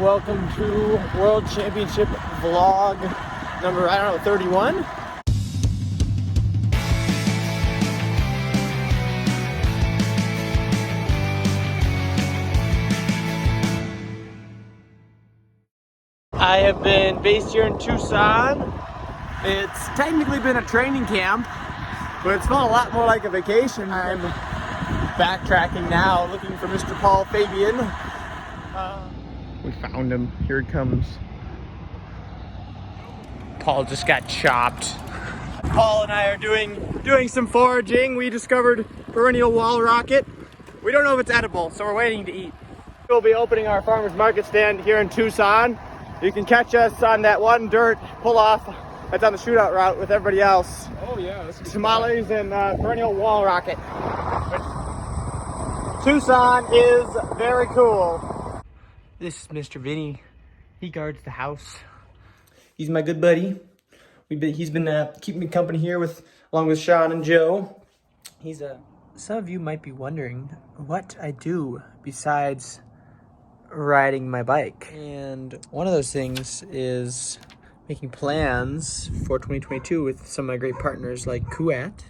Welcome to World Championship vlog number, 31. I have been based here in Tucson. It's technically been a training camp, but it's felt a lot more like a vacation. I'm backtracking now, looking for Mr. Paul Fabian. We found him. Here he comes. Paul just got chopped. Paul and I are doing some foraging. We discovered perennial wall rocket. We don't know if it's edible, so we're waiting to eat. We'll be opening our farmer's market stand here in Tucson. You can catch us on that one dirt pull-off that's on the shootout route with everybody else. Oh yeah, Tamales and perennial wall rocket. Tucson is very cool. This is Mr. Vinny. He guards the house. He's my good buddy. He's been keeping me company here along with Sean and Joe. Some of you might be wondering what I do besides riding my bike. And one of those things is making plans for 2022 with some of my great partners like Kuat.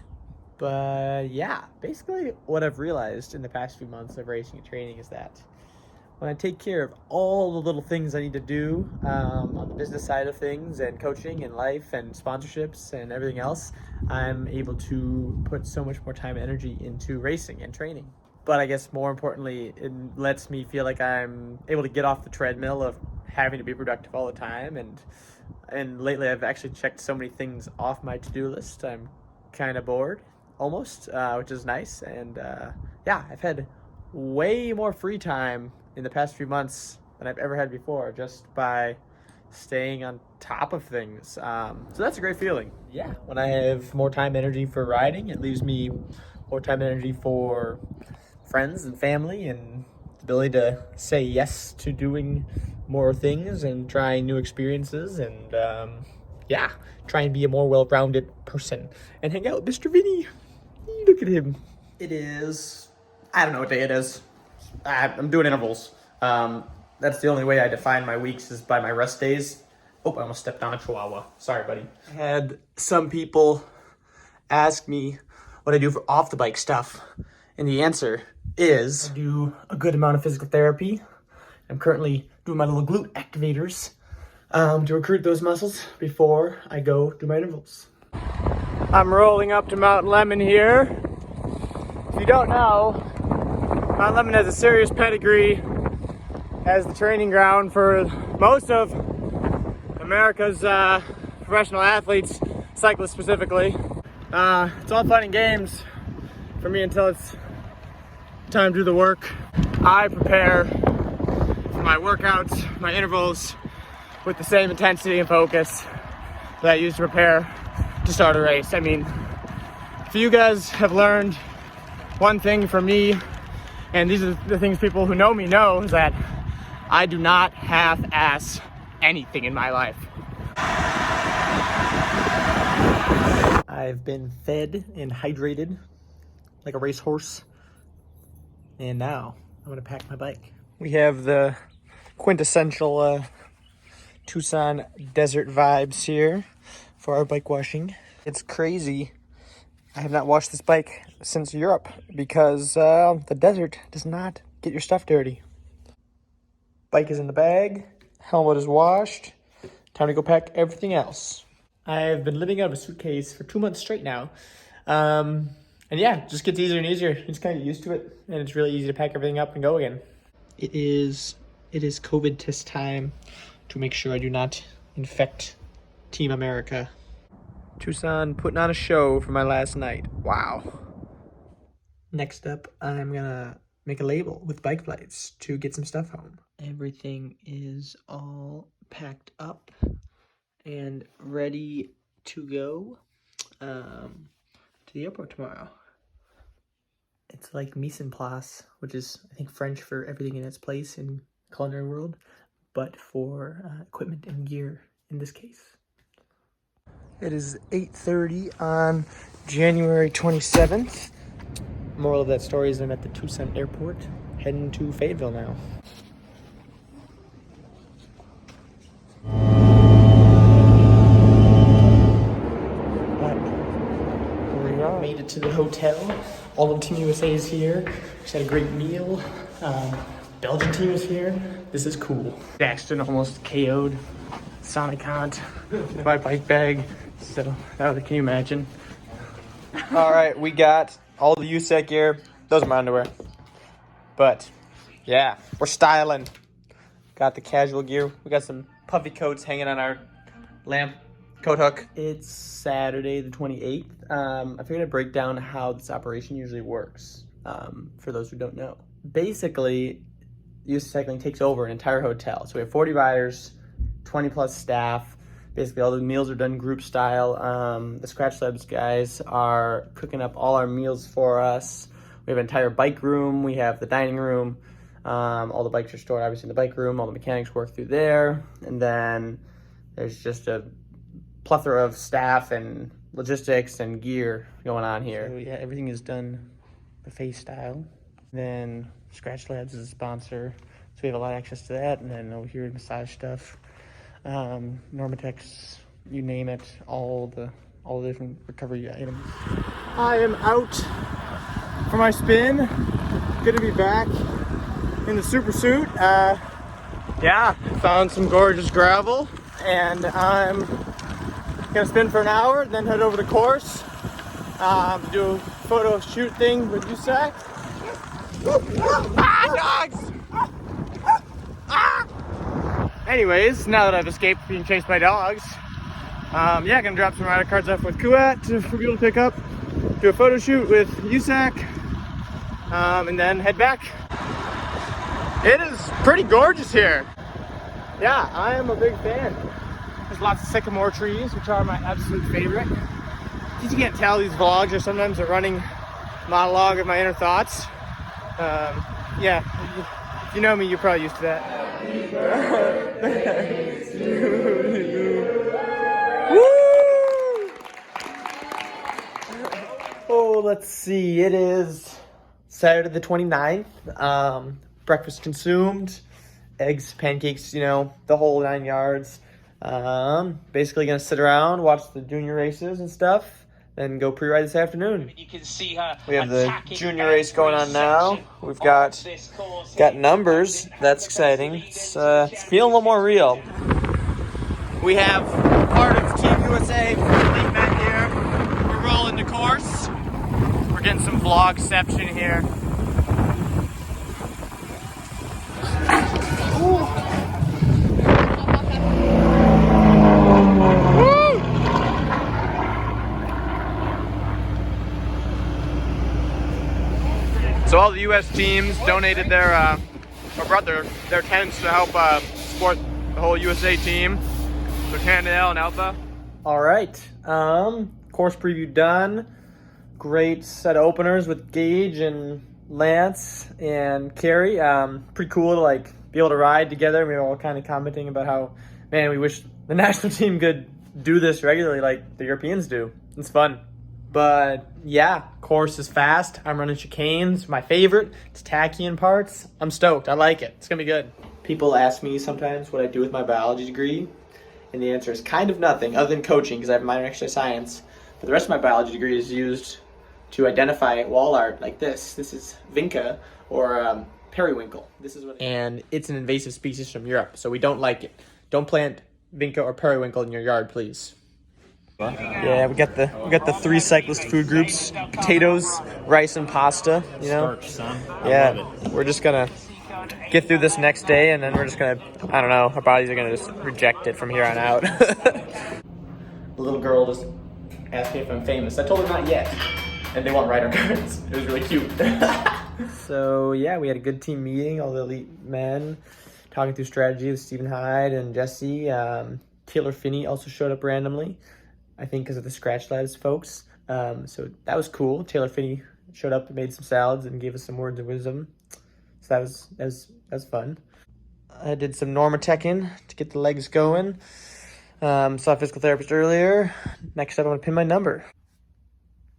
But yeah, basically what I've realized in the past few months of racing and training is that when I take care of all the little things I need to do on the business side of things and coaching and life and sponsorships and everything else, I'm able to put so much more time and energy into racing and training. But I guess more importantly, it lets me feel like I'm able to get off the treadmill of having to be productive all the time. And lately I've actually checked so many things off my to-do list. I'm kind of bored, almost, which is nice. And yeah, I've had way more free time in the past few months than I've ever had before, just by staying on top of things. So that's a great feeling. Yeah, when I have more time and energy for riding, it leaves me more time and energy for friends and family, and the ability to say yes to doing more things and trying new experiences, and yeah, try and be a more well-rounded person and hang out with Mr. Vinny. Look at him. It is, I don't know what day it is. I'm doing intervals. That's the only way I define my weeks, is by my rest days. Oh, I almost stepped on a chihuahua. Sorry, buddy. I had some people ask me what I do for off the bike stuff, and the answer is I do a good amount of physical therapy. I'm currently doing my little glute activators to recruit those muscles before I go do my intervals. I'm rolling up to Mount Lemmon here. If you don't know, Mount Lemmon has a serious pedigree as the training ground for most of America's professional athletes, cyclists specifically. It's all fun and games for me until it's time to do the work. I prepare for my workouts, my intervals, with the same intensity and focus that I use to prepare to start a race. I mean, if you guys have learned one thing from me, and these are the things people who know me know, is that I do not half-ass anything in my life. I've been fed and hydrated like a racehorse, and now I'm gonna pack my bike. We have the quintessential Tucson desert vibes here for our bike washing. It's crazy. I have not washed this bike since Europe because the desert does not get your stuff dirty. Bike is in the bag, helmet is washed. Time to go pack everything else. I've been living out of a suitcase for 2 months straight now. And yeah, it just gets easier and easier. You just kind of get used to it, and it's really easy to pack everything up and go again. It is COVID test time to make sure I do not infect Team America. Tucson putting on a show for my last night. Wow. Next up, I'm gonna make a label with bike flights to get some stuff home. Everything is all packed up and ready to go to the airport tomorrow. It's like mise en place, which is, I think, French for everything in its place in the culinary world, but for equipment and gear in this case. It is 8:30 on January 27th. Moral of that story is I'm at the Tucson airport, heading to Fayetteville now. it to the hotel. All of Team USA is here. Just had a great meal. Belgian team is here. This is cool. Daxton almost KO'd Sonic Hunt with my bike bag. So can you imagine? All right, we got all the USAC gear. Those are my underwear. But yeah, we're styling. Got the casual gear. We got some puffy coats hanging on our lamp coat hook. It's Saturday the 28th. I figured I'd break down how this operation usually works for those who don't know. Basically, US Cycling takes over an entire hotel. So we have 40 riders, 20 plus staff. Basically, all the meals are done group style. The Scratch Labs guys are cooking up all our meals for us. We have an entire bike room. We have the dining room. All the bikes are stored, obviously, in the bike room. All the mechanics work through there. And then there's just a plethora of staff and logistics and gear going on here. So, yeah, everything is done buffet style. Then Scratch Labs is a sponsor, so we have a lot of access to that. And then over here, massage stuff. Normatex, you name it, all the different recovery items. I am out for my spin. Good to be back in the super suit. Yeah, found some gorgeous gravel, and I'm gonna spin for an hour, then head over to course, do a photo shoot thing with USAC. Dogs! Anyways, now that I've escaped being chased by dogs, yeah, gonna drop some rider cards off with Kuat for people to pick up, do a photo shoot with USAC, and then head back. It is pretty gorgeous here. Yeah, I am a big fan. There's lots of sycamore trees, which are my absolute favorite. If you can't tell, these vlogs are sometimes a running monologue of my inner thoughts. Yeah, if you know me, you're probably used to that. Oh, let's see. It is Saturday the 29th. Breakfast consumed, eggs, pancakes, you know, the whole 9 yards. Basically gonna sit around, watch the junior races and stuff, then go pre-ride this afternoon. You can see her. We have the junior race going on now. We've got numbers. That's exciting. It's feeling a little more real. We have part of Team USA elite men here. We're rolling the course. We're getting some vlogception here. So all the U.S. teams donated their, or brought their tents to help support the whole USA team. So Canada and Alpha. All right, course preview done. Great set of openers with Gage and Lance and Carrie. Pretty cool to like be able to ride together. We were all kind of commenting about how, man, we wish the national team could do this regularly like the Europeans do. It's fun. But yeah, course is fast. I'm running chicanes, my favorite. It's tacky in parts. I'm stoked. I like it. It's gonna be good. People ask me sometimes what I do with my biology degree, and the answer is kind of nothing other than coaching because I have a minor in exercise science. But the rest of my biology degree is used to identify wall art like this. This is vinca or periwinkle. This is what. And it's an invasive species from Europe, so we don't like it. Don't plant vinca or periwinkle in your yard, please. Yeah, we got the three cyclist food groups: potatoes, rice, and pasta. You know, starch, son. Yeah, we're just gonna get through this next day, and then we're just gonna, I don't know, our bodies are gonna just reject it from here on out. The little girl just asked me if I'm famous. I told her not yet, and they want rider cards. It was really cute. So yeah, we had a good team meeting, all the elite men, talking through strategy with Stephen Hyde and Jesse. Taylor Finney also showed up randomly, I think because of the Scratch Labs folks. So that was cool. Taylor Finney showed up and made some salads and gave us some words of wisdom. So that was fun. I did some Normatecing to get the legs going. Saw a physical therapist earlier. Next up, I'm gonna pin my number.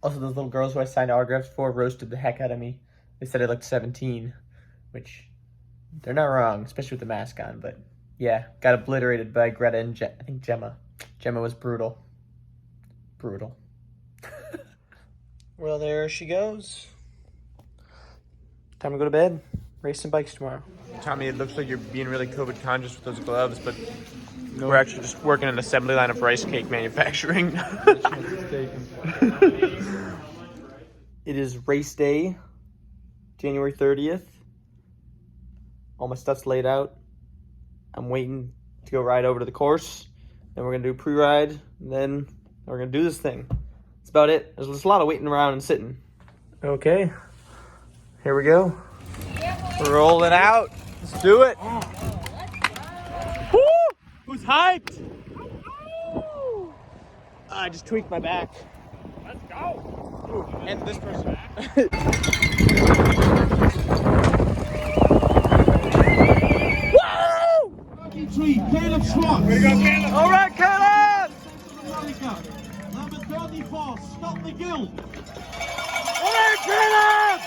Also, those little girls who I signed autographs for roasted the heck out of me. They said I looked 17, which they're not wrong, especially with the mask on. But yeah, got obliterated by Greta and I think Gemma. Gemma was brutal. Brutal. Well, there she goes. Time to go to bed. Race some bikes tomorrow. Tommy, it looks like you're being really COVID conscious with those gloves, but we're actually just working an assembly line of rice cake manufacturing. It is race day, January 30th. All my stuff's laid out. I'm waiting to go ride over to the course. Then we're going to do pre-ride, and then we're going to do this thing. That's about it. There's just a lot of waiting around and sitting. Okay, here we go. Roll it out. Let's do it. Woo! Who's hyped? I just tweaked my back. Let's go. Ooh, and this person. Woo! 33, Caleb Schwartz. Way to go, Caleb. All right, Caleb! America. Number 34, Scott McGill. All right, Caleb!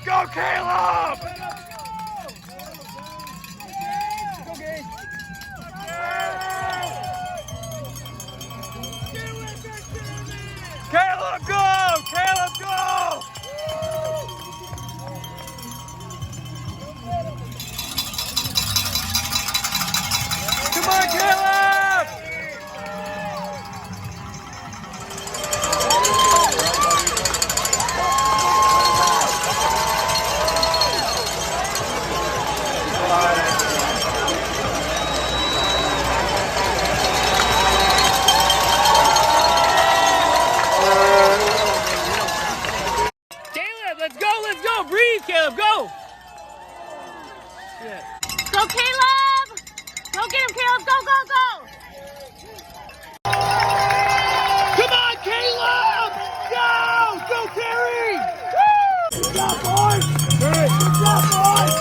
Go, Caleb! Caleb, go! Caleb, go! Come on, Caleb! Let's go! Breathe, Caleb, go! Go, Caleb! Go get him, Caleb! Go, go, go! Come on, Caleb! Go! Go, Carrie! Woo! Good job, boys! Good job, boys!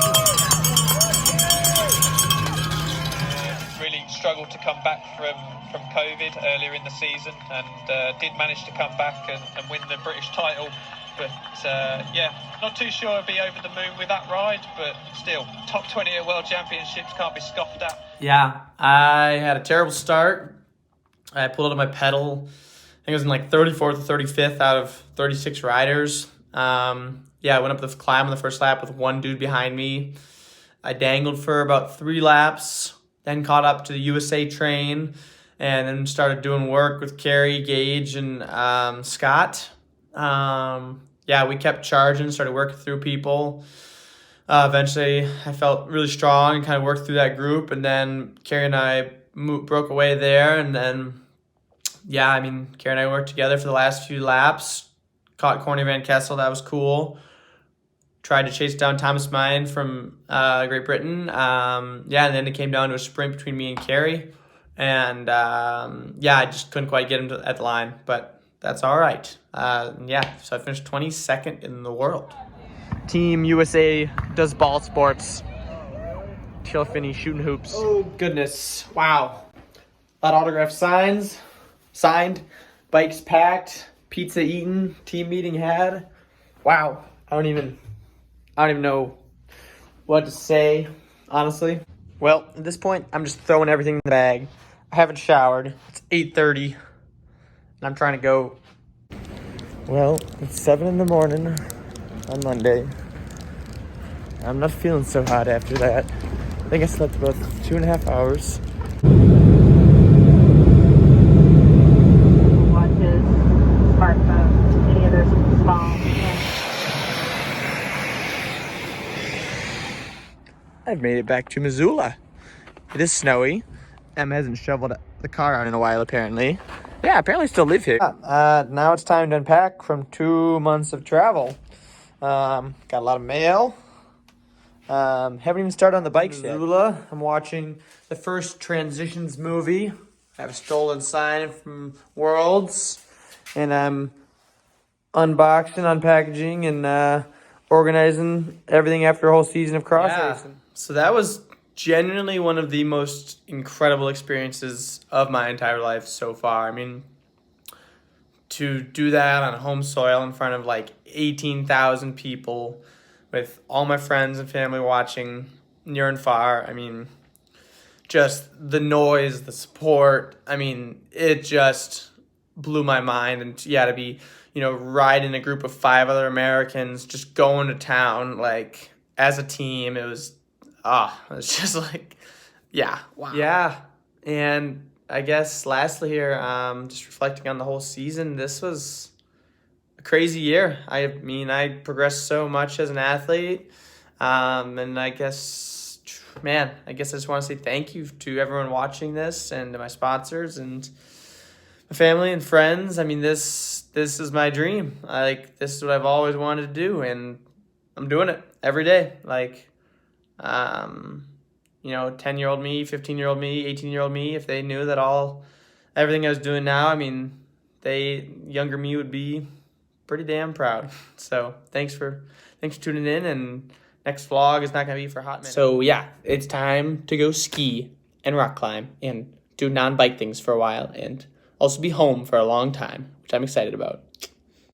Really struggled to come back from COVID earlier in the season, and did manage to come back and win the British title. But yeah, not too sure I'd be over the moon with that ride, but still, top 20 at World Championships can't be scoffed at. Yeah, I had a terrible start. I pulled out of my pedal. I think I was in like 34th or 35th out of 36 riders. Yeah, I went up the climb on the first lap with one dude behind me. I dangled for about 3 laps, then caught up to the USA train, and then started doing work with Carrie, Gage, and Scott. Yeah, we kept charging, started working through people. Eventually, I felt really strong and kind of worked through that group. And then Carrie and I broke away there. And then, yeah, I mean, Carrie and I worked together for the last few laps. Caught Corny Van Kessel. That was cool. Tried to chase down Thomas Mine from Great Britain. Yeah, and then it came down to a sprint between me and Carrie. And, yeah, I just couldn't quite get him at the line. But that's all right. Yeah, so I finished 22nd in the world. Team USA does ball sports. Taylor Finney shooting hoops. Oh, goodness. Wow. A lot of autograph signed, bikes packed, pizza eaten, team meeting had. Wow. I don't even know what to say, honestly. Well, at this point, I'm just throwing everything in the bag. I haven't showered. It's 8:30. And I'm trying to go. Well, it's 7 in the morning on Monday. I'm not feeling so hot after that. I think I slept about 2.5 hours. Watches, smartphones, any other small. I've made it back to Missoula. It is snowy. Em hasn't shoveled the car out in a while, apparently. Yeah, apparently still live here. Now it's time to unpack from 2 months of travel. Got a lot of mail. Haven't even started on the bikes yet. Missoula, I'm watching the first Transitions movie. I have a stolen sign from Worlds. And I'm unboxing, unpackaging, and organizing everything after a whole season of cross racing. So that was genuinely one of the most incredible experiences of my entire life so far. I mean, to do that on home soil in front of like 18,000 people with all my friends and family watching near and far. I mean, just the noise, the support. I mean, it just blew my mind. And yeah, to be, you know, riding a group of 5 other Americans, just going to town, like, as a team, it was just like, yeah. Wow. Yeah. And I guess lastly here, just reflecting on the whole season, this was a crazy year. I mean, I progressed so much as an athlete. And I guess, man, I just want to say thank you to everyone watching this and to my sponsors and my family and friends. I mean, this is my dream. This is what I've always wanted to do, and I'm doing it every day. Like, you know, 10-year-old me, 15-year-old me, 18-year-old me, if they knew that everything I was doing now, I mean, younger me would be pretty damn proud. So thanks for tuning in, and next vlog is not going to be for a hot minute. So yeah, it's time to go ski and rock climb and do non-bike things for a while, and also be home for a long time, which I'm excited about.